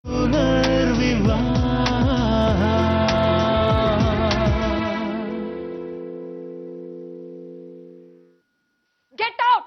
Get out.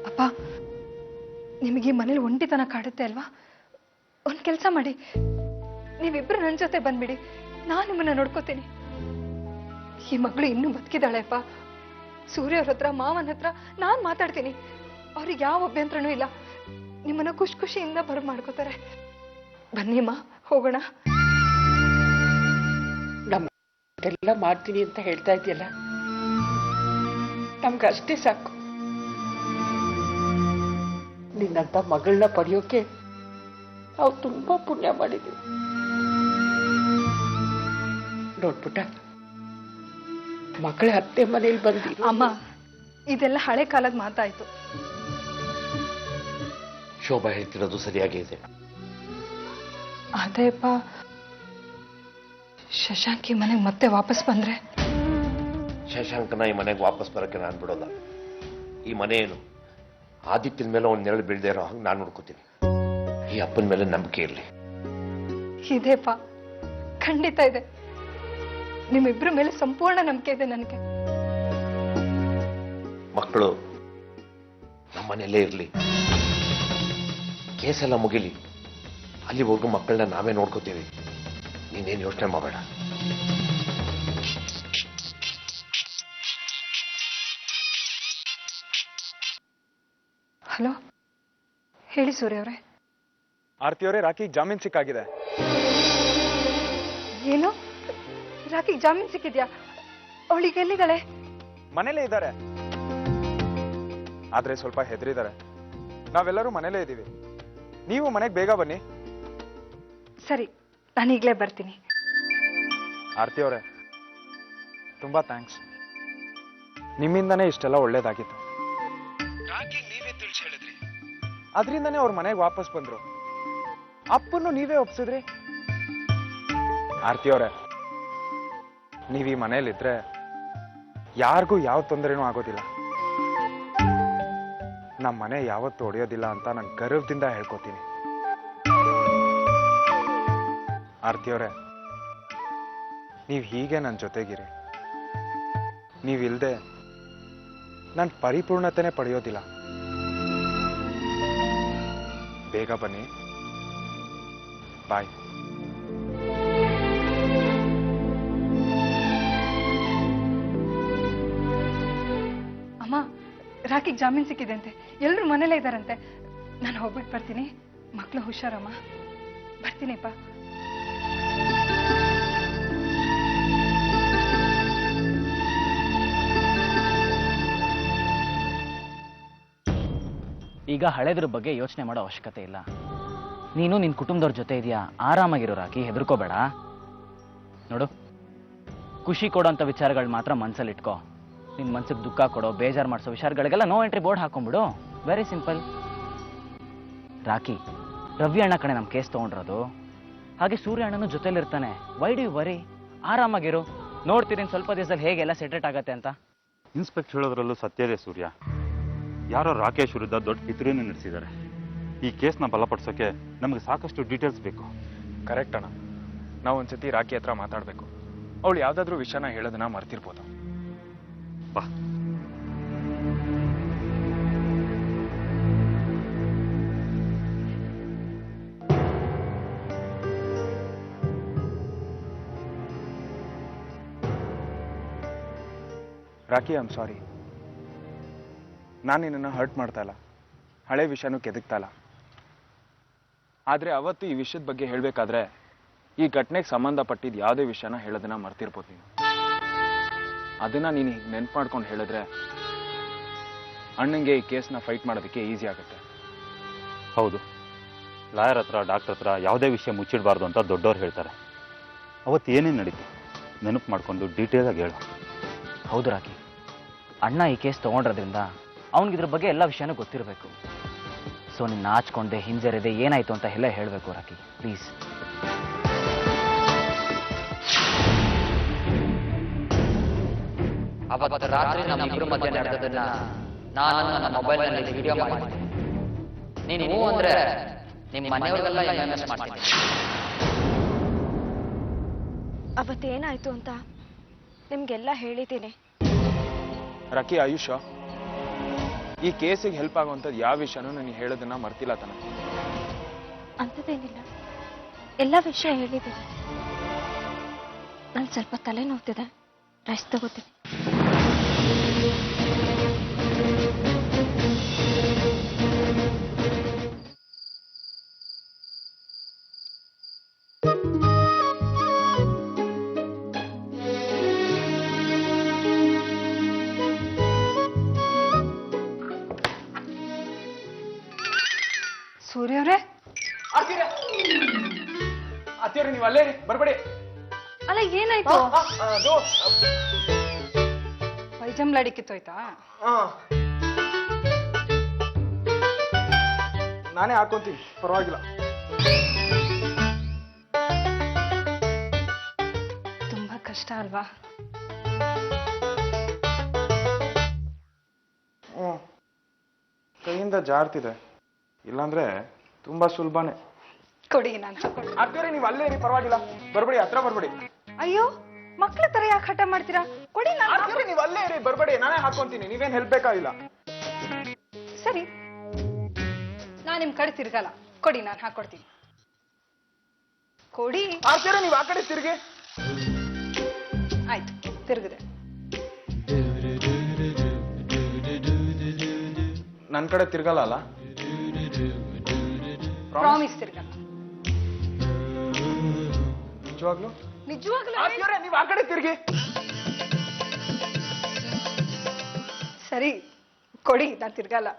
ಅಪ್ಪ, ನಿಮಗೆ ಈ ಮನೇಲಿ ಒಂಟಿತನ ಕಾಡುತ್ತೆ ಅಲ್ವಾ? ಒಂದು ಕೆಲಸ ಮಾಡಿ, ನೀವಿಬ್ರು ನನ್ನ ಜೊತೆ ಬಂದ್ಬಿಡಿ, ನಾನು ನಿಮ್ಮನ್ನ ನೋಡ್ಕೋತೀನಿ. ಈ ಮಗಳು ಇನ್ನೂ ಬದುಕಿದ್ದಾಳೆ ಅಪ್ಪ. ಸೂರ್ಯ ಅವ್ರ ಹತ್ರ, ಮಾವನ ಹತ್ರ ನಾನು ಮಾತಾಡ್ತೀನಿ. ಅವ್ರಿಗೆ ಯಾವ ಅಭ್ಯಂತರನೂ ಇಲ್ಲ. ನಿಮ್ಮನ್ನ ಖುಷಿ ಖುಷಿಯಿಂದ ಬರ ಮಾಡ್ಕೋತಾರೆ. ಬನ್ನಿಮ್ಮ, ಹೋಗೋಣ. ಎಲ್ಲ ಮಾಡ್ತೀನಿ ಅಂತ ಹೇಳ್ತಾ ಇದೆಯಲ್ಲ, ನಮ್ಗೆ ಅಷ್ಟೇ ಸಾಕು. ನಿನ್ನಂತ ಮಗಳನ್ನ ಪಡೆಯೋಕೆ ನಾವು ತುಂಬಾ ಪುಣ್ಯ ಮಾಡಿದ್ವಿ. ನೋಡ್ಬಿಟ್ಟ, ಮಕ್ಕಳ ಅತ್ತೆ ಮನೇಲಿ ಬಂದಿ. ಅಮ್ಮ, ಇದೆಲ್ಲ ಹಳೆ ಕಾಲದ ಮಾತಾಯ್ತು. ಶೋಭಾ ಹೇಳ್ತಿರೋದು ಸರಿಯಾಗಿದೆ. ಅದೇಪ್ಪ, ಶಶಾಂಕಿ ಮನೆಗೆ ಮತ್ತೆ ವಾಪಸ್ ಬಂದ್ರೆ? ಶಶಾಂಕನ ಈ ಮನೆಗೆ ವಾಪಸ್ ಬರೋಕ್ಕೆ ನಾನು ಬಿಡೋಲ್ಲ. ಈ ಮನೆ ಏನು ಆದಿತ್ಯನ ಮೇಲೆ ಒಂದು ನೆರಳು ಬೀಳದೆ ಇರೋ ಹಾಗೆ ನಾನು ನೋಡ್ಕೋತೀನಿ. ಈ ಅಪ್ಪನ ಮೇಲೆ ನಂಬಿಕೆ ಇರಲಿ. ಇದೆಪ್ಪ, ಖಂಡಿತ ಇದೆ. ನಿಮ್ಮಿಬ್ರ ಮೇಲೆ ಸಂಪೂರ್ಣ ನಂಬಿಕೆ ಇದೆ ನನಗೆ. ಮಕ್ಕಳು ನಮ್ಮ ಮನೆಯಲ್ಲೇ ಇರಲಿ, ಕೇಸೆಲ್ಲ ಮುಗಿಲಿ, ಅಲ್ಲಿವರೆಗೂ ಮಕ್ಕಳನ್ನ ನಾವೇ ನೋಡ್ಕೋತೀವಿ. ನೀನೇನು ಯೋಚನೆ ಮಾಡಬೇಡ. ಹಲೋ, ಹೇಳಿ ಸೂರ್ಯ ಅವರೇ. ಆರ್ತಿಯವರೇ, ರಾಕಿ ಜಾಮೀನ್ ಸಿಕ್ಕಾಗಿದೆ. ಏನು? ರಾಕಿಗೆ ಜಾಮೀನ್ ಸಿಕ್ಕಿದ್ಯಾ? ಅವಳಿಗೆ ಎಲ್ಲಿದ್ದಾಳೆ? ಮನೇಲೇ ಇದ್ದಾರೆ, ಆದ್ರೆ ಸ್ವಲ್ಪ ಹೆದರಿದ್ದಾರೆ. ನಾವೆಲ್ಲರೂ ಮನೇಲೇ ಇದ್ದೀವಿ. ನೀವು ಮನೆಗೆ ಬೇಗ ಬನ್ನಿ. ಸರಿ, ನಾನು ಈಗಲೇ ಬರ್ತೀನಿ. ಆರ್ತಿಯವರೇ, ತುಂಬಾ ಥ್ಯಾಂಕ್ಸ್. ನಿಮ್ಮಿಂದನೇ ಇಷ್ಟೆಲ್ಲ ಒಳ್ಳೇದಾಗಿತ್ತು. ನೀವೇ ತಿಳಿಸಿ ಹೇಳಿದ್ರಿ, ಅದರಿಂದನೇ ಅವ್ರ ಮನೆಗೆ ವಾಪಸ್ ಬಂದ್ರು. ಅಪ್ಪನ್ನು ನೀವೇ ಒಪ್ಸಿದ್ರಿ. ಆರ್ತಿಯವರೇ, ನೀವ್ ಈ ಮನೇಲಿದ್ರೆ ಯಾರಿಗೂ ಯಾವ ತೊಂದರೆನೂ ಆಗೋದಿಲ್ಲ. ನಮ್ಮ ಮನೆ ಯಾವತ್ತೂ ಒಡೆಯೋದಿಲ್ಲ ಅಂತ ನಾನು ಗರ್ವದಿಂದ ಹೇಳ್ಕೊತೀನಿ. ಆರ್ತಿಯವರೇ, ನೀವ್ ಹೀಗೆ ನನ್ನ ಜೊತೆಗಿರಿ. ನೀವಿಲ್ದೆ ನಾನು ಪರಿಪೂರ್ಣತೆನೆ ಪಡೆಯೋದಿಲ್ಲ. ಬೇಗ ಬನ್ನಿ. ಬಾಯ್. ಅಮ್ಮ, ರಾಕಿಗೆ ಜಾಮೀನ್ ಸಿಕ್ಕಿದೆ ಅಂತೆ. ಎಲ್ಲರೂ ಮನೇಲೇ ಇದ್ದಾರಂತೆ. ನಾನು ಹೋಗ್ಬಿಟ್ಟು ಬರ್ತೀನಿ. ಮಕ್ಕಳು ಹುಷಾರಮ್ಮ. ಬರ್ತೀನಿಪ್ಪ. ಈಗ ಹಳೆದ್ರ ಬಗ್ಗೆ ಯೋಚನೆ ಮಾಡೋ ಅವಶ್ಯಕತೆ ಇಲ್ಲ. ನೀನು ನಿನ್ನ ಕುಟುಂಬದವ್ರ ಜೊತೆ ಇದೆಯಾ, ಆರಾಮಾಗಿರೋ ರಾಕಿ, ಹೆದರ್ಕೋಬೇಡ. ನೋಡು, ಖುಷಿ ಕೊಡೋಂಥ ವಿಚಾರಗಳು ಮಾತ್ರ ಮನ್ಸಲ್ಲಿ ಇಟ್ಕೋ. ನಿನ್ನ ಮನ್ಸಿಗೆ ದುಃಖ ಕೊಡೋ, ಬೇಜಾರು ಮಾಡಿಸೋ ವಿಚಾರಗಳಿಗೆಲ್ಲ ನೋ ಎಂಟ್ರಿ ಬೋರ್ಡ್ ಹಾಕೊಂಡ್ಬಿಡು. Very simple. ರಾಕಿ, ರವಿ ಅಣ್ಣ ಕಣೆ ನಮ್ಮ ಕೇಸ್ ತೊಗೊಂಡಿರೋದು. ಹಾಗೆ ಸೂರ್ಯ ಅಣ್ಣನೂ ಜೊತೆಲಿರ್ತಾನೆ. Why do you worry? ಆರಾಮಾಗಿರು. ನೋಡ್ತೀನಿ ಸ್ವಲ್ಪ ದಿವಸದಲ್ಲಿ ಹೇಗೆಲ್ಲ ಸೆಟೆಟ್ ಆಗತ್ತೆ ಅಂತ. ಇನ್ಸ್ಪೆಕ್ಟರ್ ಹೇಳೋದ್ರಲ್ಲೂ ಸತ್ಯದೇ ಸೂರ್ಯ. ಯಾರೋ ರಾಕೇಶ್ ವಿರುದ್ಧ ದೊಡ್ಡ ಪಿತೂರಿಯನ್ನು ನಡೆಸಿದ್ದಾರೆ. ಈ ಕೇಸ್ನ ಬಲಪಡಿಸೋಕೆ ನಮಗೆ ಸಾಕಷ್ಟು ಡೀಟೇಲ್ಸ್ ಬೇಕು. ಕರೆಕ್ಟ್ ಅಣ್ಣ. ನಾವು ಒಂದ್ಸತಿ ರಾಕಿ ಹತ್ರ ಮಾತಾಡಬೇಕು. ಅವಳು ಯಾವ್ದಾದ್ರೂ ವಿಷಯನ ಹೇಳೋದನ್ನ ಮರ್ತಿರ್ಬೋದು. ಬಾ. Rocky, I am sorry. ನಾನು ನಿನ್ನನ್ನು ಹರ್ಟ್ ಮಾಡ್ತಾ ಇಲ್ಲ, ಹಳೆ ವಿಷಯನೂ ಕೆದಕ್ತಾ ಇಲ್ಲ. ಆದರೆ ಅವತ್ತು ಈ ವಿಷಯದ ಬಗ್ಗೆ ಹೇಳಬೇಕಾದ್ರೆ ಈ ಘಟನೆಗೆ ಸಂಬಂಧಪಟ್ಟಿದ್ದು ಯಾವುದೇ ವಿಷಯನ ಹೇಳೋದನ್ನ ಮರ್ತಿರ್ಬೋದು ನೀನು. ಅದನ್ನ ನೀನು ಈಗ ನೆನ್ಪು ಮಾಡ್ಕೊಂಡು ಹೇಳಿದ್ರೆ ಅಣ್ಣಂಗೆ ಈ ಕೇಸ್ನ ಫೈಟ್ ಮಾಡೋದಕ್ಕೆ ಈಸಿ ಆಗುತ್ತೆ. ಹೌದು, ಲಾಯರ್ ಹತ್ರ ಡಾಕ್ಟರ್ ಹತ್ರ ಯಾವುದೇ ವಿಷಯ ಮುಚ್ಚಿಡಬಾರ್ದು ಅಂತ ದೊಡ್ಡವ್ರು ಹೇಳ್ತಾರೆ. ಅವತ್ತು ಏನೇನು ನಡೀತು ನೆನಪು ಮಾಡಿಕೊಂಡು ಡೀಟೇಲಾಗಿ ಹೇಳು. ಹೌದು ರಾಕಿ, ಅಣ್ಣ ಈ ಕೇಸ್ ತೊಗೊಂಡ್ರದ್ರಿಂದ ಅವ್ನಿಗಿದ್ರ ಬಗ್ಗೆ ಎಲ್ಲ ವಿಷಯನೂ ಗೊತ್ತಿರಬೇಕು. ಸೊ ನಿನ್ನ ನಾಚ್ಕೊಂಡೆ ಹಿಂಜರಿದೆ ಏನಾಯ್ತು ಅಂತ ಎಲ್ಲ ಹೇಳಬೇಕು ರಾಕಿ, ಪ್ಲೀಸ್. ಅವತ್ತು ರಾತ್ರಿ ನಮ್ಮಿಬ್ರು ಮಧ್ಯೆ ನಡೆದದನ್ನ ನಾನು ನನ್ನ ಮೊಬೈಲ್ನಲ್ಲಿ ವಿಡಿಯೋ ಮಾಡಿದ್ದೆ. ನೀನು ಹ್ಞೂ ಅಂದ್ರೆ ನಿಮ್ಮ ಮನೆಯವರಿಗೆಲ್ಲ SMS ಮಾಡ್ತೀನಿ. ಅವತ್ತೇನಾಯ್ತು ಅಂತ ನಿಮ್ಗೆಲ್ಲ ಹೇಳಿದ್ದೀನಿ. ರಾಕಿ, ಆಯುಷ, ಈ ಕೇಸಿಗೆ ಹೆಲ್ಪ್ ಆಗುವಂಥದ್ದು ಯಾವ ವಿಷಯನೂ ನನಗೆ ಹೇಳೋದನ್ನ ಮರ್ತಿಲ್ಲ ತಾನೆ? ಅಂಥದ್ದೇನಿಲ್ಲ, ಎಲ್ಲ ವಿಷಯ ಹೇಳಿದ್ದೀನಿ. ನಾನು ಸ್ವಲ್ಪ ತಲೆ ನೋವ್ತಿದೆ, ರೆಸ್ಟ್ ತಗೋತೀನಿ. ಸೂರ್ಯ ಅವರೇ, ಅತ್ತಿಯವ್ರೆ ನೀವು ಅಲ್ಲೇ ಬರ್ಬೇಡಿ. ಅಲ್ಲ ಏನಾಯ್ತು? ಪೈಜಾಮ್ಲಾಡಿ ಕಿತ್ತೋಯ್ತಾ? ನಾನೇ ಹಾಕೊಂತೀನಿ, ಪರವಾಗಿಲ್ಲ. ತುಂಬಾ ಕಷ್ಟ ಅಲ್ವಾ? ಕೈಯಿಂದ ಜಾರ್ತಿದೆ, ಇಲ್ಲಾಂದ್ರೆ ತುಂಬಾ ಸುಲಭನೇ. ಕೊಡಿ, ನಾನು ಹಾಕೊಂಡು. ಅತ್ತಿಯವ್ರೆ ನೀವು ಅಲ್ಲೇ ಇರಿ, ಪರವಾಗಿಲ್ಲ, ಬರ್ಬೇಡಿ, ಹತ್ರ ಬರ್ಬೇಡಿ. ಅಯ್ಯೋ, ಮಕ್ಳ ತರ ಯಾಕೆ ಹಠ ಮಾಡ್ತೀರಾ? ಕೊಡಿ, ನಾನು ಅತ್ತಿಯವ್ರೆ ನೀವು ಅಲ್ಲೇ ಇರಿ, ಬರ್ಬೇಡಿ, ನಾನೇ ಹಾಕೊಂತೀನಿ, ನೀವೇನ್ ಹೆಲ್ಪ್ ಬೇಕಾಗಿಲ್ಲ. ಸರಿ, ನಾನು ನಿಮ್ ಕಡೆ ತಿರ್ಗಲ್ಲ. ಕೊಡಿ, ನಾನು ಹಾಕೊಡ್ತೀನಿ. ಕೊಡಿ. ಅತ್ತಿಯವ್ರೆ ನೀವು ಆ ಕಡೆ ತಿರುಗಿ. ಆಯ್ತು, ತಿರುಗಿದೆ. ನನ್ ಕಡೆ ತಿರ್ಗಲ್ಲ ಅಲ್ಲ? ಪ್ರಾಮಿಸ್ ತಿರ್ಗಲ್ಲ. ನಿಜವಾಗ್ಲು? ನಿಜವಾಗ್ಲೂ? ಅತ್ತಿಯವ್ರೆ ನೀವು ಆ ಕಡೆ ತಿರುಗಿ. ಸರಿ, ಕೊಡಿ, ನಾನು ತಿರ್ಗಲ್ಲ.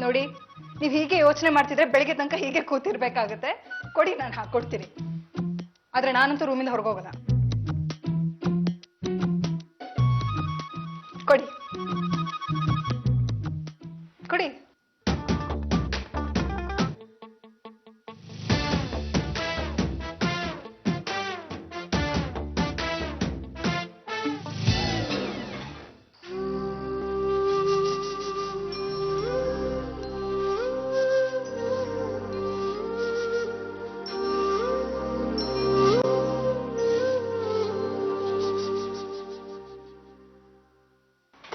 ನೋಡಿ, ನೀವು ಹೀಗೆ ಯೋಚನೆ ಮಾಡ್ತಿದ್ರೆ ಬೆಳಿಗ್ಗೆ ತನಕ ಹೀಗೆ ಕೂತಿರ್ಬೇಕಾಗತ್ತೆ. ಕೊಡಿ, ನಾನು ಹಾಕೊಡ್ತೀನಿ. ಆದ್ರೆ ನಾನಂತೂ ರೂಮಿಂದ ಹೊರಗೋಗಲ್ಲ. ಕೊಡಿ, ಕೊಡಿ.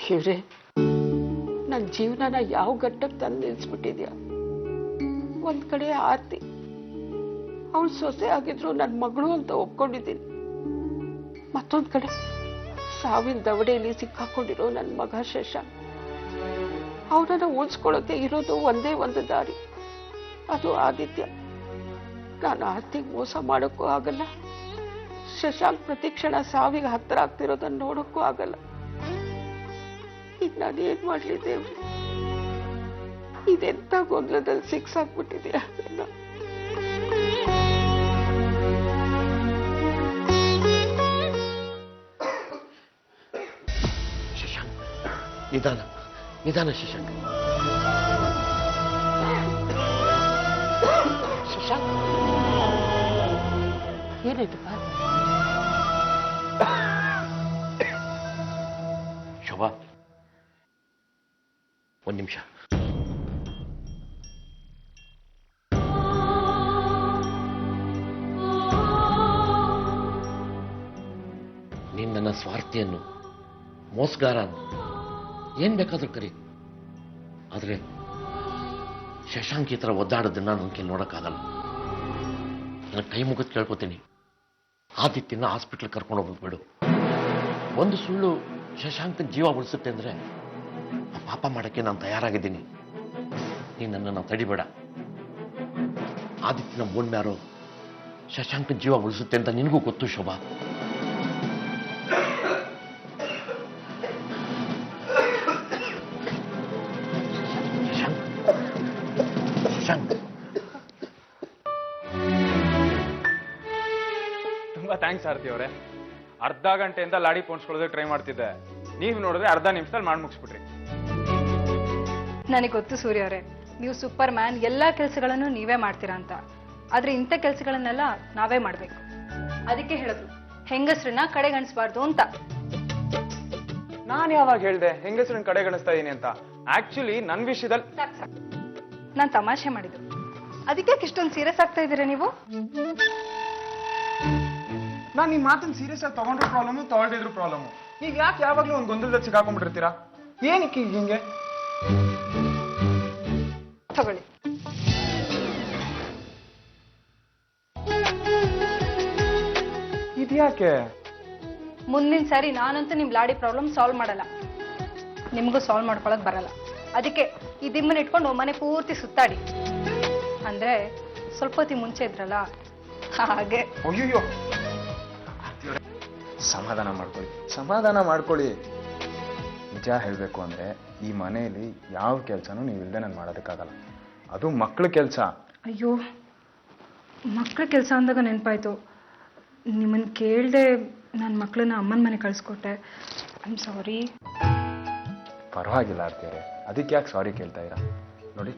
ದೇವ್ರೆ, ನನ್ನ ಜೀವನನ ಯಾವ ಘಟ್ಟಕ್ಕೆ ತಂದು ನಿಲ್ಸ್ಬಿಟ್ಟಿದ್ಯಾ. ಒಂದ್ ಕಡೆ ಆರ್ತಿ, ಅವಳು ಸೊಸೆ ಆಗಿದ್ರು ನನ್ನ ಮಗಳು ಅಂತ ಒಪ್ಕೊಂಡಿದ್ದೀನಿ. ಮತ್ತೊಂದ್ ಕಡೆ ಸಾವಿನ ದವಡೆಯಲ್ಲಿ ಸಿಕ್ಕಾಕೊಂಡಿರೋ ನನ್ನ ಮಗ ಶಶಾಂಕ್. ಅವನನ್ನ ಉಳಿಸ್ಕೊಳ್ಳೋಕೆ ಇರೋದು ಒಂದೇ ಒಂದು ದಾರಿ, ಅದು ಆದಿತ್ಯ. ನಾನು ಆರ್ತಿಗೆ ಮೋಸ ಮಾಡೋಕ್ಕೂ ಆಗಲ್ಲ, ಶಶಾಂಕ್ ಪ್ರತಿ ಕ್ಷಣ ಸಾವಿಗೆ ಹತ್ತಿರ ಆಗ್ತಿರೋದನ್ನ ನೋಡೋಕ್ಕೂ ಆಗಲ್ಲ. ಈಗ ನಾನು ಏನ್ ಮಾಡ್ಲಿ ದೇವ್ರೆ? ಇದೆಂತ ಗೊಂದಲದಲ್ಲಿ ಸಿಕ್ಸಾಕ್ಬಿಟ್ಟಿದ್ಯಾ. ಶಶಾಂಕ್, ನಿಧಾನ ನಿಧಾನ ಶಶಾಂಕ್. ಶಶಾಂಕ್, ಏನಾಯ್ತಪ್ಪ? ಶೋಭಾ, ಒಂದು ನಿಮಿಷ. ನೀನು ನನ್ನ ಸ್ವಾರ್ಥಿಯನ್ನು, ಮೋಸಗಾರ, ಏನ್ ಬೇಕಾದ್ರೂ ಕರಿ. ಆದ್ರೆ ಶಶಾಂಕ್ ಈ ಥರ ಒದ್ದಾಡೋದನ್ನ ನನಗೆ ನೋಡೋಕ್ಕಾಗಲ್ಲ. ನನ್ನ ಕೈ ಮುಗಿದು ಕೇಳ್ಕೊತೀನಿ, ಆದಿತ್ಯನ ಹಾಸ್ಪಿಟ್ಲ್ ಕರ್ಕೊಂಡು ಹೋಗ್ಬಿಡು. ಒಂದು ಸುಳ್ಳು ಶಶಾಂಕನ ಜೀವ ಉಳಿಸುತ್ತೆ ಅಂದ್ರೆ ಆ ಪಾಪ ಮಾಡೋಕ್ಕೆ ನಾನು ತಯಾರಾಗಿದ್ದೀನಿ. ನೀನು ನನ್ನನ್ನು ತಡಿಬೇಡ. ಆದಿತ್ಯನ ಬೋನ್ ಮ್ಯಾರೋ ಶಶಾಂಕನ ಜೀವ ಉಳಿಸುತ್ತೆ ಅಂತ ನಿನಗೂ ಗೊತ್ತು ಶೋಭಾ. ಶಶಾಂಕ್, ತುಂಬಾ ಥ್ಯಾಂಕ್ಸ್ ಆರ್ತಿ ಅವರೇ. ಅರ್ಧ ಗಂಟೆಯಿಂದ ಲಾಡಿ ಪೋಣಿಸ್ಕೊಳ್ಳೋದಕ್ಕೆ ಟ್ರೈ ಮಾಡ್ತಿದ್ದೆ, ನೀವು ನೋಡಿದ್ರೆ ಅರ್ಧ ನಿಮಿಷದಲ್ಲಿ ಮಾಡಿ ಮುಗಿಸ್ಬಿಟ್ರಿ. ನನಗೆ ಗೊತ್ತು ಸೂರ್ಯ ಅವರೇ, ನೀವು ಸೂಪರ್ ಮ್ಯಾನ್, ಎಲ್ಲಾ ಕೆಲಸಗಳನ್ನು ನೀವೇ ಮಾಡ್ತೀರಾ ಅಂತ. ಆದ್ರೆ ಇಂಥ ಕೆಲಸಗಳನ್ನೆಲ್ಲ ನಾವೇ ಮಾಡ್ಬೇಕು. ಅದಕ್ಕೆ ಹೇಳಿದ್ರು ಹೆಂಗಸ್ರನ್ನ ಕಡೆಗಣಿಸಬಾರ್ದು ಅಂತ. ನಾನು ಯಾವಾಗ ಹೇಳ್ದೆ ಹೆಂಗಸರನ್ನ ಕಡೆಗಣಿಸ್ತಾ ಇದೀನಿ ಅಂತ? ಆಕ್ಚುಲಿ ನನ್ನ ವಿಷಯದಲ್ಲಿ ನಾನು ತಮಾಷೆ ಮಾಡಿದ್ದು. ಅದಕ್ಕೆ ಇಷ್ಟೊಂದು ಸೀರಿಯಸ್ ಆಗ್ತಾ ಇದ್ದೀರಾ ನೀವು? ನಾನು ನಿಮ್ಮ ಮಾತನ್ನ ಸೀರಿಯಸ್ ಆಗಿ ತಗೊಂಡ್ರು ಪ್ರಾಬ್ಲಮ್, ತಗೊಳ್ದಿದ್ರು ಪ್ರಾಬ್ಲಮ್. ಈಗ ಯಾಕೆ ಯಾವಾಗ್ಲೂ ಒಂದು ಗೊಂದಲದಲ್ಲಿ ಸಿಗಾಕೊಂಡ್ಬಿಟ್ಟಿರ್ತೀರಾ? ಏನಕ್ಕೆ ಈಗ ಹಿಂಗೆ? ತಗೊಳ್ಳಿ. ಇದ್ಯಾಕೆ? ಮುಂದಿನ ಸಾರಿ ನಾನಂತೂ ನಿಮ್ ಲಾಡಿ ಪ್ರಾಬ್ಲಮ್ ಸಾಲ್ವ್ ಮಾಡಲ್ಲ, ನಿಮಗೂ ಸಾಲ್ವ್ ಮಾಡ್ಕೊಳಕ್ ಬರಲ್ಲ. ಅದಕ್ಕೆ ಈ ದಿಮ್ಮನ್ನ ಇಟ್ಕೊಂಡು ಮನೆ ಪೂರ್ತಿ ಸುತ್ತಾಡಿ. ಅಂದ್ರೆ ಸ್ವಲ್ಪ ಹೊತ್ತಿಗೆ ಮುಂಚೆ ಇದ್ರಲ್ಲ ಹಾಗೆ. ಅಯ್ಯೋ, ಸಮಾಧಾನ ಮಾಡ್ಕೊಳ್ಳಿ. ನಿಜ ಹೇಳಬೇಕು ಅಂದರೆ ಈ ಮನೆಯಲ್ಲಿ ಯಾವ ಕೆಲಸನೂ ನೀವಿಲ್ಲದೆ ನಾನು ಮಾಡೋದಕ್ಕಾಗಲ್ಲ. ಅದು ಮಕ್ಳ ಕೆಲಸ. ಅಯ್ಯೋ, ಮಕ್ಳ ಕೆಲಸ ಅಂದಾಗ ನೆನಪಾಯ್ತು, ನಿಮ್ಮನ್ನು ಕೇಳದೆ ನನ್ನ ಮಕ್ಕಳನ್ನ ಅಮ್ಮನ ಮನೆ ಕಳಿಸ್ಕೊಟ್ಟೆ. ಐ ಆಮ್ ಸಾರಿ. ಪರವಾಗಿಲ್ಲ ಆರ್ತಿಯವ್ರೆ, ಅದಕ್ಕೆ ಯಾಕೆ ಸಾರಿ ಕೇಳ್ತಾ ಇರಾ? ನೋಡಿ,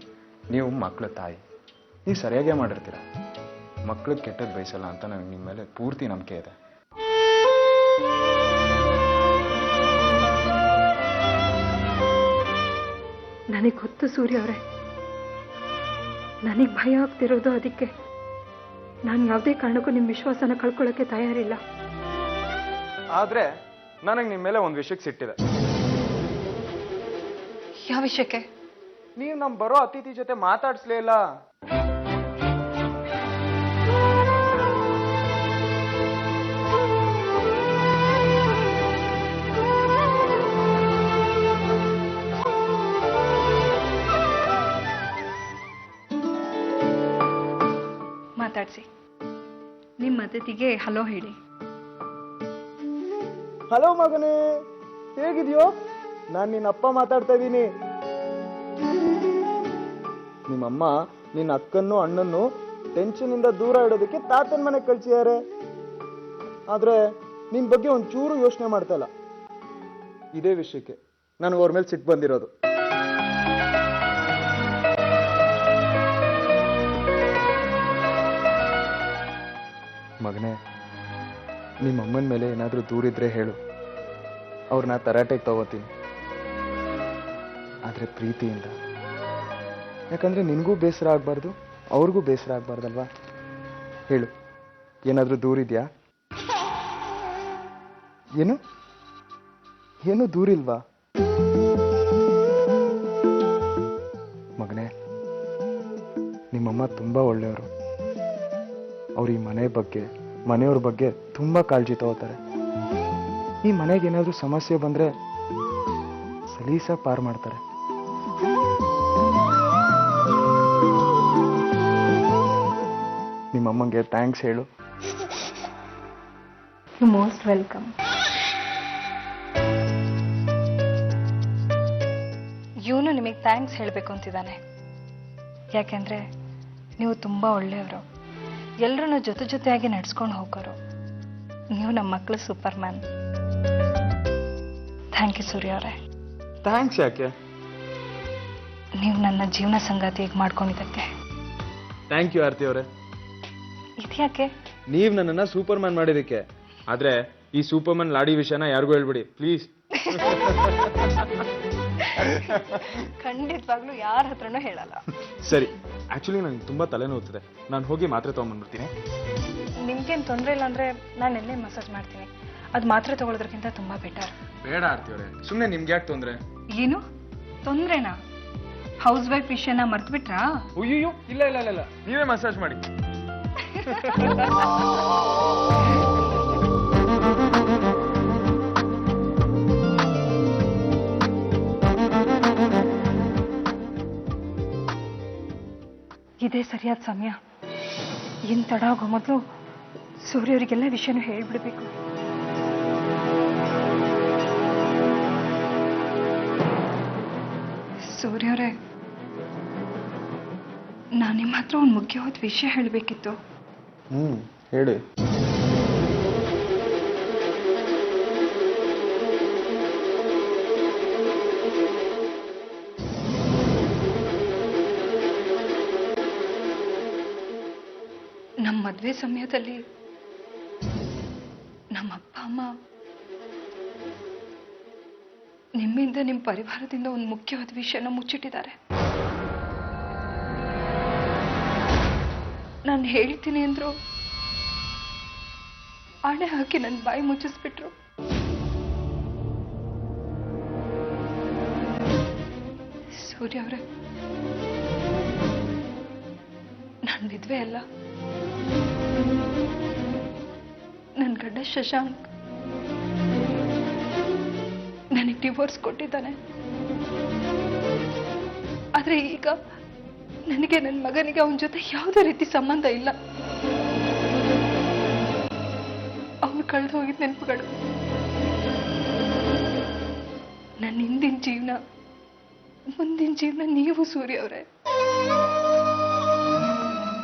ನೀವು ಮಕ್ಳ ತಾಯಿ, ನೀವು ಸರಿಯಾಗೇ ಮಾಡಿರ್ತೀರ. ಮಕ್ಳಿಗೆ ಕೆಟ್ಟದ್ದು ಬಯಸಲ್ಲ ಅಂತ ನನಗೆ ನಿಮ್ಮ ಮೇಲೆ ಪೂರ್ತಿ ನಂಬಿಕೆ ಇದೆ. ನನಗೆ ಗೊತ್ತು ಸೂರ್ಯ ಅವರೇ, ನನಗೆ ಭಯ ಆಗ್ತಿರೋದು ಅದಕ್ಕೆ. ನಾನು ಯಾವುದೇ ಕಾರಣಕ್ಕೂ ನಿಮ್ಮ ವಿಶ್ವಾಸನ ಕಳ್ಕೊಳ್ಳೋಕ್ಕೆ ತಯಾರಿಲ್ಲ. ಆದ್ರೆ ನನಗೆ ನಿಮ್ಮ ಮೇಲೆ ಒಂದು ವಿಷಯಕ್ಕೆ ಸಿಟ್ಟಿದೆ. ಯಾವ ವಿಷಯಕ್ಕೆ? ನೀವು ನಮ್ಮ ಬರೋ ಅತಿಥಿ ಜೊತೆ ಮಾತಾಡ್ಸ್ಲೇ ಇಲ್ಲ. ಮಾತಾಡ್ಸಿ. ನಿಮ್ಮ ಅತಿಥಿಗೆ ಹಲೋ ಹೇಳಿ. ಹಲೋ ಮಗನೇ, ಹೇಗಿದೆಯೋ? ನಾನು ನಿನ್ನ ಅಪ್ಪ ಮಾತಾಡ್ತಾ ಇದ್ದೀನಿ. ನಿಮ್ಮಮ್ಮ ನಿನ್ನ ಅಕ್ಕನ್ನು ಅಣ್ಣನ್ನು ಟೆನ್ಷನಿಂದ ದೂರ ಇಡೋದಕ್ಕೆ ತಾತನ ಮನೆಗೆ ಕಳಿಸಿದ್ದಾರೆ. ಆದರೆ ನಿನ್ನ ಬಗ್ಗೆ ಒಂಚೂರು ಯೋಚನೆ ಮಾಡ್ತಾ ಇಲ್ಲ. ಇದೇ ವಿಷಯಕ್ಕೆ ನನಗೆ ಅವ್ರ ಮೇಲೆ ಸಿಟ್ಟು ಬಂದಿರೋದು. ಮಗನೇ, ನಿಮ್ಮ ಅಮ್ಮನ ಮೇಲೆ ಏನಾದರೂ ದೂರಿದ್ರೆ ಹೇಳು, ಅವ್ರನ್ನ ತರಾಟೆಗೆ ತಗೋತೀನಿ. ಆದರೆ ಪ್ರೀತಿಯಿಂದ. ಯಾಕಂದರೆ ನಿನಗೂ ಬೇಸರ ಆಗಬಾರ್ದು, ಅವ್ರಿಗೂ ಬೇಸರ ಆಗಬಾರ್ದಲ್ವಾ? ಹೇಳು, ಏನಾದರೂ ದೂರಿದ್ಯಾ? ಏನು ದೂರಿಲ್ವಾ? ಮಗನೇ, ನಿಮ್ಮಮ್ಮ ತುಂಬ ಒಳ್ಳೆಯವರು. ಅವ್ರು ಈ ಮನೆ ಬಗ್ಗೆ, ಮನೆಯವ್ರ ಬಗ್ಗೆ ತುಂಬ ಕಾಳಜಿ ತಗೋತಾರೆ. ಈ ಮನೆಗೆ ಏನಾದರೂ ಸಮಸ್ಯೆ ಬಂದರೆ ಸಲೀಸಾಗಿ ಪಾರು ಮಾಡ್ತಾರೆ. ನಿಮ್ಮಮ್ಮಂಗೆ ಥ್ಯಾಂಕ್ಸ್ ಹೇಳು. You most welcome. ಇವನು ನಿಮಗೆ ಥ್ಯಾಂಕ್ಸ್ ಹೇಳಬೇಕು ಅಂತಿದ್ದಾನೆ. ಯಾಕೆಂದ್ರೆ ನೀವು ತುಂಬ ಒಳ್ಳೆಯವರು, ಎಲ್ಲರನ್ನು ಜೊತೆಯಾಗಿ ನಡ್ಸ್ಕೊಂಡು ಹೋಗೋರು. ನೀವು ನಮ್ಮ ಮಕ್ಕಳು ಸೂಪರ್ ಮ್ಯಾನ್. ಥ್ಯಾಂಕ್ ಯು ಸೂರ್ಯ ಅವರೇ. ಥ್ಯಾಂಕ್ಸ್ ಯಾಕೆ? ನೀವು ನನ್ನ ಜೀವನ ಸಂಗಾತಿಯಾಗಿ ಮಾಡ್ಕೊಂಡಿದ್ದಕ್ಕೆ. ಥ್ಯಾಂಕ್ ಯು ಆರ್ತಿ ಅವರೇ. ಇದ್ಯಾಕೆ? ನೀವು ನನ್ನನ್ನು ಸೂಪರ್ ಮ್ಯಾನ್ ಮಾಡಿದ್ದಕ್ಕೆ. ಆದರೆ ಈ ಸೂಪರ್ ಮ್ಯಾನ್ ಲಾಡಿ ವಿಷಯನ ಯಾರಿಗೂ ಹೇಳ್ಬಿಡಿ ಪ್ಲೀಸ್. ಖಂಡಿತವಾಗ್ಲೂ ಯಾರ ಹತ್ರನೂ ಹೇಳಲ್ಲ. ಸರಿ, ಆಕ್ಚುಲಿ ನನಗೆ ತುಂಬ ತಲೆನೋವುತ್ತಿದೆ, ನಾನು ಹೋಗಿ ಮಾತ್ರೆ ತೊಗೊಂಡ್ಬಂದ್ಬಿಡ್ತೀನಿ. ನಿಮ್ಗೇನು ತೊಂದರೆ ಇಲ್ಲ ಅಂದ್ರೆ ನಾನು ಎಲ್ಲೇ ಮಸಾಜ್ ಮಾಡ್ತೀನಿ. ಅದು ಮಾತ್ರೆ ತಗೊಳ್ಳೋದ್ರಕ್ಕಿಂತ ತುಂಬಾ ಬೆಟರ್. ಬೇಡ ಆರ್ತಿಯವರೇ, ಸುಮ್ಮನೆ ನಿಮ್ಗೆ ಯಾಕೆ ತೊಂದರೆ? ಏನು ತೊಂದ್ರೆನಾ? ಹೌಸ್ ವೈಫ್ ವಿಷಯನ ಮರ್ತು ಬಿಟ್ರಾ? ಅಯ್ಯೋ, ಇಲ್ಲ ಇಲ್ಲ ಇಲ್ಲ ಇಲ್ಲ, ನೀವೇ ಮಸಾಜ್ ಮಾಡಿ. ಇದೇ ಸರಿಯಾದ ಸಮಯ. ಇನ್ ತಡ ಆಗೋ ಮೊದಲು ಸೂರ್ಯ ಅವರಿಗೆಲ್ಲ ವಿಷಯನೂ ಹೇಳ್ಬಿಡ್ಬೇಕು. ಸೂರ್ಯ ಅವರೇ, ನಾನು ನಿಮ್ಮ ಹತ್ರ ಒಂದು ಮುಖ್ಯವಾದ ವಿಷಯ ಹೇಳಬೇಕಿತ್ತು. ಹೇಳಿ. ನಮ್ಮ ಮದುವೆ ಸಮಯದಲ್ಲಿ ನಮ್ಮ ಅಪ್ಪ ಅಮ್ಮ ನಿಮ್ಮಿಂದ ನಿಮ್ಮ ಪರಿವಾರದಿಂದ ಒಂದು ಮುಖ್ಯವಾದ ವಿಷಯನ ಮುಚ್ಚಿಟ್ಟಿದ್ದಾರೆ. ನಾನು ಹೇಳ್ತೀನಿ ಅಂದ್ರು ಆಣೆ ಹಾಕಿ ನನ್ನ ಬಾಯಿ ಮುಚ್ಚಿಸ್ಬಿಟ್ರು. ಸೂರ್ಯ ಅವರೇ, ನಾನು ವಿಧವೆ ಅಲ್ಲ. ನನ್ನ ಗಂಡ ಶಶಾಂಕ್ ನನಗೆ ಡಿವೋರ್ಸ್ ಕೊಟ್ಟಿದ್ದಾನೆ. ಆದ್ರೆ ಈಗ ನನಗೆ ನನ್ನ ಮಗನಿಗೆ ಅವನ ಜೊತೆ ಯಾವುದೇ ರೀತಿ ಸಂಬಂಧ ಇಲ್ಲ. ಅವನು ಕಳೆದು ಹೋಗಿದ್ದ ನೆನಪುಗಳು, ನನ್ನ ಹಿಂದಿನ ಜೀವನ, ಮುಂದಿನ ಜೀವನ ನೀವು ಸೂರ್ಯ ಅವರೇ.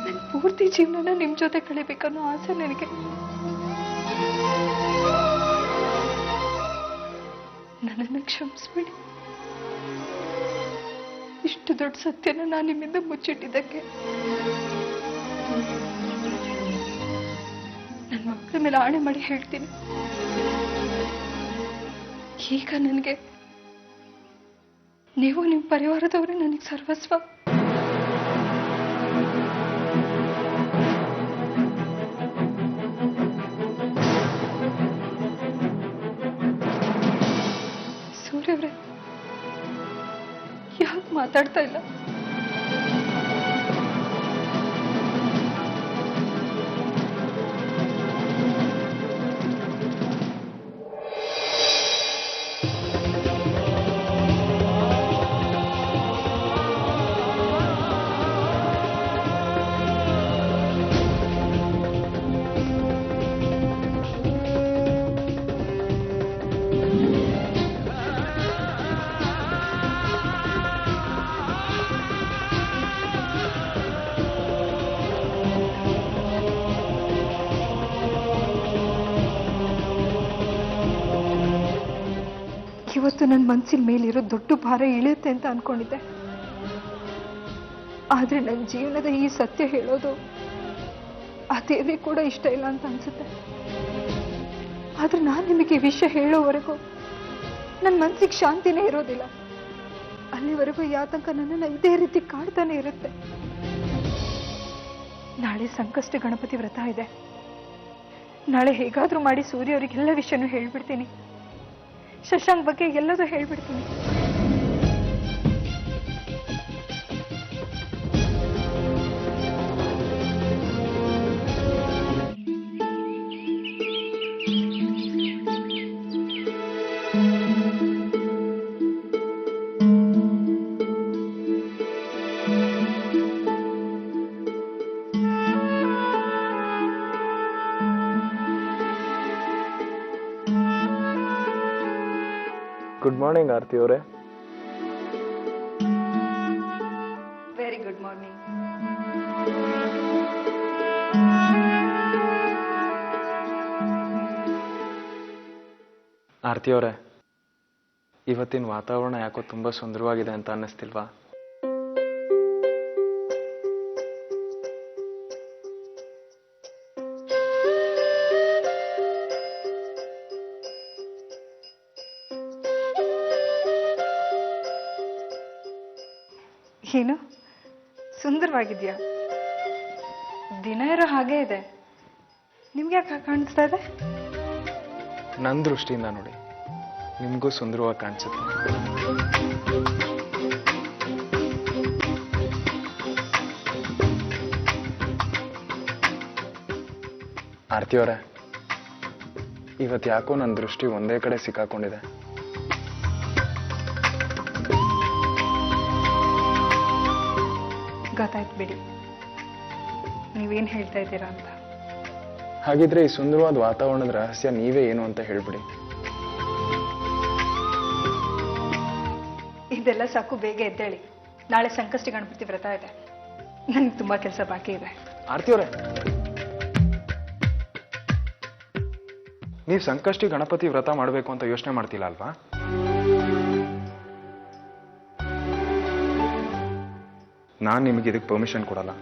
ನನ್ನ ಪೂರ್ತಿ ಜೀವನನ ನಿಮ್ ಜೊತೆ ಕಳಿಬೇಕನ್ನೋ ಆಸೆ ನನಗೆ. ನನ್ನನ್ನು ಕ್ಷಮಿಸ್ಬಿಡಿ. ಇಷ್ಟು ದೊಡ್ಡ ಸತ್ಯನ ನಾನು ನಿಮ್ಮಿಂದ ಮುಚ್ಚಿಟ್ಟಿದ್ದಕ್ಕೆ. ನನ್ನ ಮಕ್ಕಳ ಮೇಲೆ ಆಣೆ ಮಾಡಿ ಹೇಳ್ತೀನಿ, ಈಗ ನನಗೆ ನೀವು ನಿಮ್ಮ ಪರಿವಾರದವರೇ ನನಗೆ ಸರ್ವಸ್ವ. ಸೂರ್ಯವ್ರೆ, ಯಾಕೆ ಮಾತಾಡ್ತಾ ಇಲ್ಲ? ಇವತ್ತು ನನ್ನ ಮನಸ್ಸಿನ ಮೇಲಿರೋ ದೊಡ್ಡ ಭಾರ ಇಳಿಯುತ್ತೆ ಅಂತ ಅನ್ಕೊಂಡಿದ್ದೆ. ಆದ್ರೆ ನನ್ನ ಜೀವನದ ಈ ಸತ್ಯ ಹೇಳೋದು ಆ ದೇವ್ರಿಗೆ ಕೂಡ ಇಷ್ಟ ಇಲ್ಲ ಅಂತ ಅನ್ಸುತ್ತೆ. ಆದ್ರೆ ನಾನು ನಿಮಗೆ ಈ ವಿಷಯ ಹೇಳೋವರೆಗೂ ನನ್ನ ಮನಸ್ಸಿಗೆ ಶಾಂತಿನೇ ಇರೋದಿಲ್ಲ. ಅಲ್ಲಿವರೆಗೂ ಯಾತಂಕ ನನ್ನನ್ನು ಇದೇ ರೀತಿ ಕಾಡ್ತಾನೆ ಇರುತ್ತೆ. ನಾಳೆ ಸಂಕಷ್ಟ ಗಣಪತಿ ವ್ರತ ಇದೆ. ನಾಳೆ ಹೇಗಾದ್ರೂ ಮಾಡಿ ಸೂರ್ಯ ಅವರಿಗೆಲ್ಲ ವಿಷಯನೂ ಹೇಳ್ಬಿಡ್ತೀನಿ. ಶಶಾಂಕ್ ಬಗ್ಗೆ ಎಲ್ಲದೂ ಹೇಳ್ಬಿಡ್ತೀನಿ. ಗುಡ್ ಮಾರ್ನಿಂಗ್ ಆರತಿ ಅವರೇ. Very good morning. ಆರತಿ ಅವರೇ, ಇವತ್ತಿನ ವಾತಾವರಣ ಯಾಕೋ ತುಂಬಾ ಸುಂದರವಾಗಿದೆ ಅಂತ ಅನ್ನಿಸ್ತಿಲ್ವಾ? ಏನು ಸುಂದರವಾಗಿದ್ಯಾ? ದಿನ ಇರೋ ಹಾಗೆ ಇದೆ. ನಿಮ್ಗೆ ಯಾಕೆ ಕಾಣಿಸ್ತಾ ಇದೆ? ನನ್ನ ದೃಷ್ಟಿಯಿಂದ ನೋಡಿ, ನಿಮಗೂ ಸುಂದರವಾಗಿ ಕಾಣಿಸುತ್ತೆ. ಆರತಿ ಅವರೇ, ಇವತ್ತು ಯಾಕೋ ನನ್ನ ದೃಷ್ಟಿ ಒಂದೇ ಕಡೆ ಸಿಕ್ಕಾಕೊಂಡಿದೆ. ಗೊತ್ತಾಯ್ತು ಬಿಡಿ ನೀವೇನು ಹೇಳ್ತಾ ಇದ್ದೀರಾ ಅಂತ. ಹಾಗಿದ್ರೆ ಈ ಸುಂದರವಾದ ವಾತಾವರಣದ ರಹಸ್ಯ ನೀವೇ ಏನು ಅಂತ ಹೇಳ್ಬಿಡಿ. ಇದೆಲ್ಲ ಸಾಕು, ಬೇಗ ಎದ್ದೇಳಿ. ನಾಳೆ ಸಂಕಷ್ಟಿ ಗಣಪತಿ ವ್ರತ ಇದೆ, ನನಗೆ ತುಂಬಾ ಕೆಲಸ ಬಾಕಿ ಇದೆ. ಆರತಿ ಅವರೇ, ನೀವು ಸಂಕಷ್ಟಿ ಗಣಪತಿ ವ್ರತ ಮಾಡಬೇಕು ಅಂತ ಯೋಚನೆ ಮಾಡ್ತಿಲ್ಲ ಅಲ್ವಾ? ನಾನು ನಿಮಗೆ ಇದಕ್ಕೆ ಪರ್ಮಿಷನ್ ಕೊಡಲ್ಲ.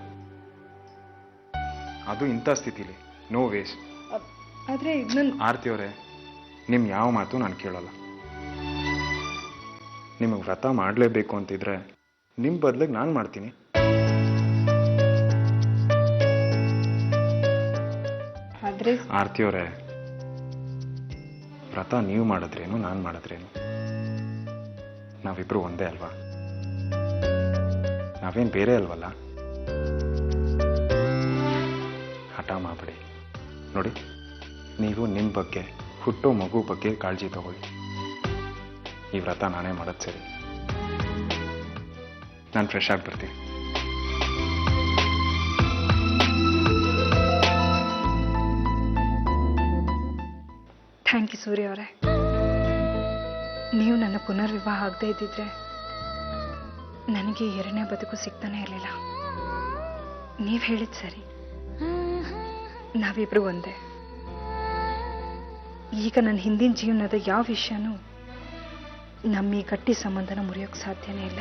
ಅದು ಇಂಥ ಸ್ಥಿತಿಲಿ ನೋ ವೇಸ್. ಆದ್ರೆ ಇದನ್ನ ಆರತಿ ಅವರೇ, ನಿಮ್ಮ ಯಾವ ಮಾತು ನಾನು ಕೇಳಲ್ಲ. ನಿಮಗೆ ವ್ರತ ಮಾಡಲೇಬೇಕು ಅಂತಿದ್ರೆ ನಿಮ್ಮ ಬದಲಿಗೆ ನಾನು ಮಾಡ್ತೀನಿ. ಆದ್ರೆ ಆರತಿ ಅವರೇ, ವ್ರತ ನೀವು ಮಾಡಿದ್ರೇನು ನಾನು ಮಾಡಿದ್ರೇನು ನಾವಿಬ್ರು ಒಂದೇ ಅಲ್ವಾ? ನಾವೇನು ಬೇರೆ ಅಲ್ವಲ್ಲ? ಹಠ ಮಾಡಬೇಡಿ. ನೋಡಿ, ನೀವು ನಿಮ್ಮ ಬಗ್ಗೆ, ಹುಟ್ಟೋ ಮಗು ಬಗ್ಗೆ ಕಾಳಜಿ ತಗೊಳ್ಳಿ. ಈ ವ್ರತ ನಾನೇ ಮಾಡೋದು ಸರಿ. ನಾನು ಫ್ರೆಶ್ ಆಗಿ ಬರ್ತೀನಿ. ಥ್ಯಾಂಕ್ ಯು ಸೂರ್ಯ ಅವರೇ. ನೀವು ನನ್ನ ಪುನರ್ವಿವಾಹ ಆಗದೆ ಇದ್ದಿದ್ರೆ ನನಗೆ ಎರಡನೇ ಬದುಕು ಸಿಗ್ತಾನೆ ಇರಲಿಲ್ಲ. ನೀವು ಹೇಳಿದ್ ಸರಿ, ನಾವಿಬ್ರು ಒಂದೇ. ಈಗ ನನ್ನ ಹಿಂದಿನ ಜೀವನದ ಯಾವ ವಿಷಯನೂ ನಮ್ಮ ಈ ಗಟ್ಟಿ ಸಂಬಂಧನ ಮುರಿಯೋಕೆ ಸಾಧ್ಯನೇ ಇಲ್ಲ.